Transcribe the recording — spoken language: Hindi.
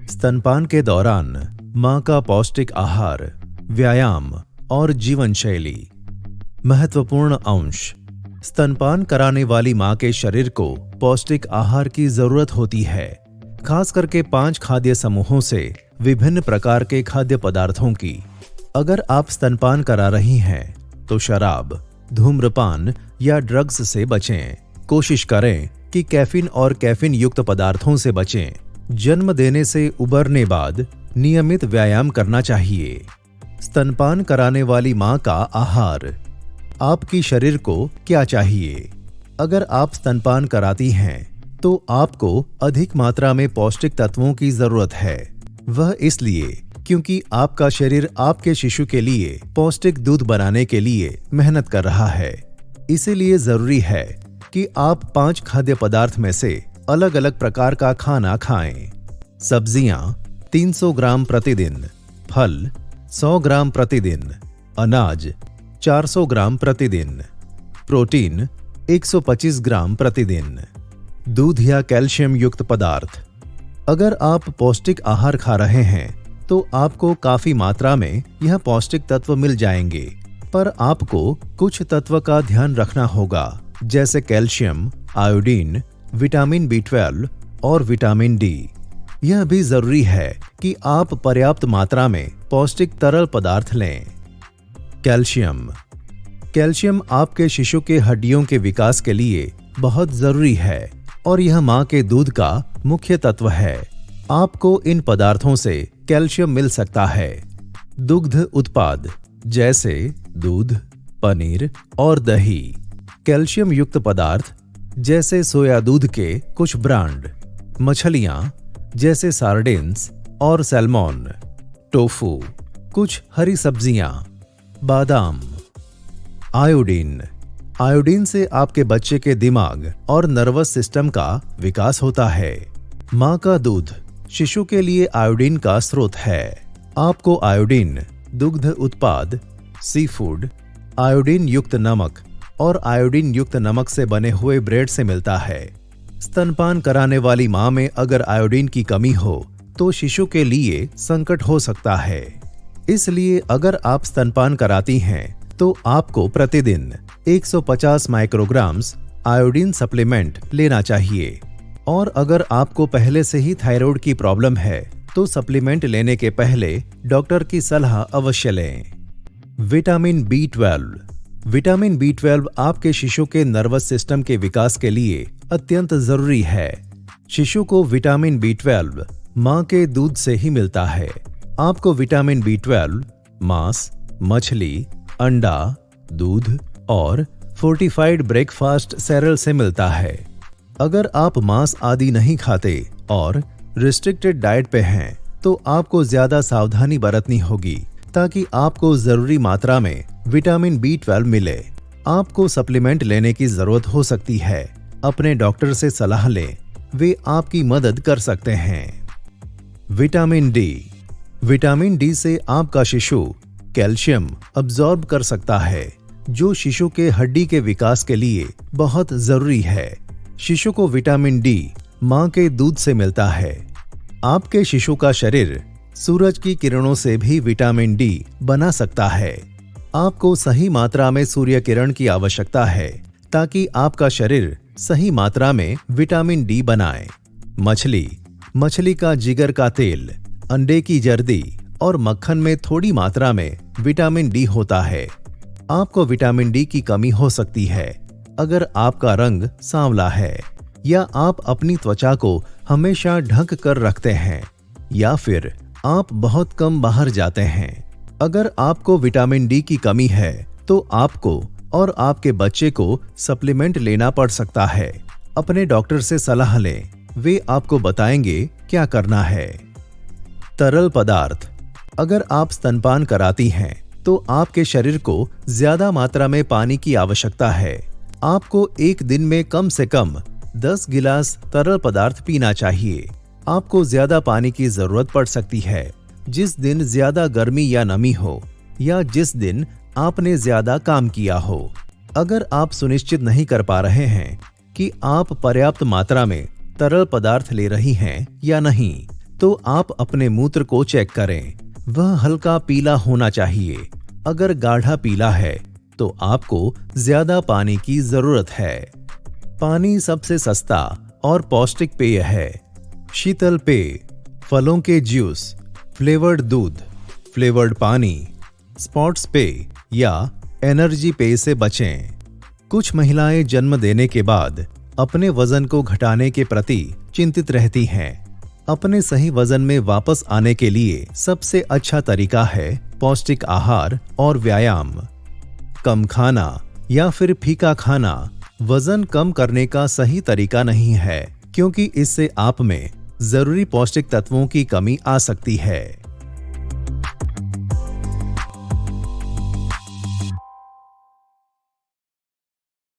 स्तनपान के दौरान मां का पौष्टिक आहार, व्यायाम और जीवन शैली। महत्वपूर्ण अंश। स्तनपान कराने वाली मां के शरीर को पौष्टिक आहार की जरूरत होती है, खास करके 5 खाद्य समूहों से विभिन्न प्रकार के खाद्य पदार्थों की। अगर आप स्तनपान करा रही हैं तो शराब, धूम्रपान या ड्रग्स से बचें। कोशिश करें कि कैफीन और कैफीन युक्त पदार्थों से बचें। जन्म देने से उबरने बाद नियमित व्यायाम करना चाहिए। स्तनपान कराने वाली मां का आहार। आपकी शरीर को क्या चाहिए? अगर आप स्तनपान कराती हैं तो आपको अधिक मात्रा में पौष्टिक तत्वों की जरूरत है। वह इसलिए क्योंकि आपका शरीर आपके शिशु के लिए पौष्टिक दूध बनाने के लिए मेहनत कर रहा है। इसीलिए जरूरी है कि आप 5 खाद्य पदार्थ में से अलग अलग प्रकार का खाना खाएं। सब्जियां 300 ग्राम प्रतिदिन, फल 100 ग्राम प्रतिदिन, अनाज 400 ग्राम प्रतिदिन, प्रोटीन 125 ग्राम प्रतिदिन, दूध या कैल्शियम युक्त पदार्थ। अगर आप पौष्टिक आहार खा रहे हैं तो आपको काफी मात्रा में यह पौष्टिक तत्व मिल जाएंगे, पर आपको कुछ तत्व का ध्यान रखना होगा, जैसे कैल्शियम, आयोडीन, विटामिन B12 और विटामिन D। यह भी जरूरी है कि आप पर्याप्त मात्रा में पौष्टिक तरल पदार्थ लें। कैल्शियम। कैल्शियम आपके शिशु के हड्डियों के विकास के लिए बहुत जरूरी है और यह मां के दूध का मुख्य तत्व है। आपको इन पदार्थों से कैल्शियम मिल सकता है। दुग्ध उत्पाद जैसे दूध, पनीर और दही। कैल्शियम युक्त पदार्थ जैसे सोया दूध के कुछ ब्रांड, मछलियां जैसे सार्डिन्स और सैल्मोन, टोफू, कुछ हरी सब्जियां, बादाम। आयोडीन। आयोडीन से आपके बच्चे के दिमाग और नर्वस सिस्टम का विकास होता है। मां का दूध शिशु के लिए आयोडीन का स्रोत है। आपको आयोडीन दुग्ध उत्पाद, सी फूड, आयोडीन युक्त नमक और आयोडीन युक्त नमक से बने हुए ब्रेड से मिलता है। स्तनपान कराने वाली मां में अगर आयोडीन की कमी हो तो शिशु के लिए संकट हो सकता है। इसलिए अगर आप स्तनपान कराती हैं तो आपको प्रतिदिन 150 माइक्रोग्राम्स आयोडीन सप्लीमेंट लेना चाहिए। और अगर आपको पहले से ही थायराइड की प्रॉब्लम है तो सप्लीमेंट लेने के पहले डॉक्टर की सलाह अवश्य लें। Vitamin B12। विटामिन B12 आपके शिशु के नर्वस सिस्टम के विकास के लिए अत्यंत जरूरी है। शिशु को विटामिन B12 मां के दूध से ही मिलता है। आपको विटामिन B12 मांस, मछली, अंडा, दूध और फोर्टिफाइड ब्रेकफास्ट सेरेल से मिलता है। अगर आप मांस आदि नहीं खाते और रिस्ट्रिक्टेड डाइट पे हैं तो आपको ज्यादा सावधानी बरतनी होगी ताकि आपको जरूरी मात्रा में विटामिन B12 मिले। आपको सप्लीमेंट लेने की जरूरत हो सकती है। अपने डॉक्टर से सलाह लें, वे आपकी मदद कर सकते हैं। Vitamin D। विटामिन D से आपका शिशु कैल्शियम अब्सॉर्ब कर सकता है, जो शिशु के हड्डी के विकास के लिए बहुत जरूरी है। शिशु को विटामिन D मां के दूध से मिलता है। आपके शिशु का शरीर सूरज की किरणों से भी विटामिन D बना सकता है। आपको सही मात्रा में सूर्य किरण की आवश्यकता है ताकि आपका शरीर सही मात्रा में विटामिन D बनाए। मछली का जिगर का तेल, अंडे की जर्दी और मक्खन में थोड़ी मात्रा में विटामिन D होता है। आपको विटामिन D की कमी हो सकती है अगर आपका रंग सांवला है, या आप अपनी त्वचा को हमेशा ढक कर रखते हैं, या फिर आप बहुत कम बाहर जाते हैं। अगर आपको विटामिन D की कमी है तो आपको और आपके बच्चे को सप्लीमेंट लेना पड़ सकता है। अपने डॉक्टर से सलाह लें, वे आपको बताएंगे क्या करना है। तरल पदार्थ। अगर आप स्तनपान कराती हैं तो आपके शरीर को ज्यादा मात्रा में पानी की आवश्यकता है। आपको एक दिन में कम से कम 10 गिलास तरल पदार्थ पीना चाहिए। आपको ज्यादा पानी की जरूरत पड़ सकती है जिस दिन ज्यादा गर्मी या नमी हो, या जिस दिन आपने ज्यादा काम किया हो। अगर आप सुनिश्चित नहीं कर पा रहे हैं कि आप पर्याप्त मात्रा में तरल पदार्थ ले रही हैं या नहीं, तो आप अपने मूत्र को चेक करें। वह हल्का पीला होना चाहिए। अगर गाढ़ा पीला है तो आपको ज्यादा पानी की जरूरत है। पानी सबसे सस्ता और पौष्टिक पेय है। शीतल पेय, फलों के जूस, फ्लेवर्ड दूध, फ्लेवर्ड पानी, स्पॉट्स पेय या एनर्जी पेय से बचें। कुछ महिलाएं जन्म देने के बाद अपने वजन को घटाने के प्रति चिंतित रहती हैं। अपने सही वजन में वापस आने के लिए सबसे अच्छा तरीका है पौष्टिक आहार और व्यायाम। कम खाना या फिर फीका खाना वजन कम करने का सही तरीका नहीं है, क्योंकि इससे आप में जरूरी पौष्टिक तत्वों की कमी आ सकती है।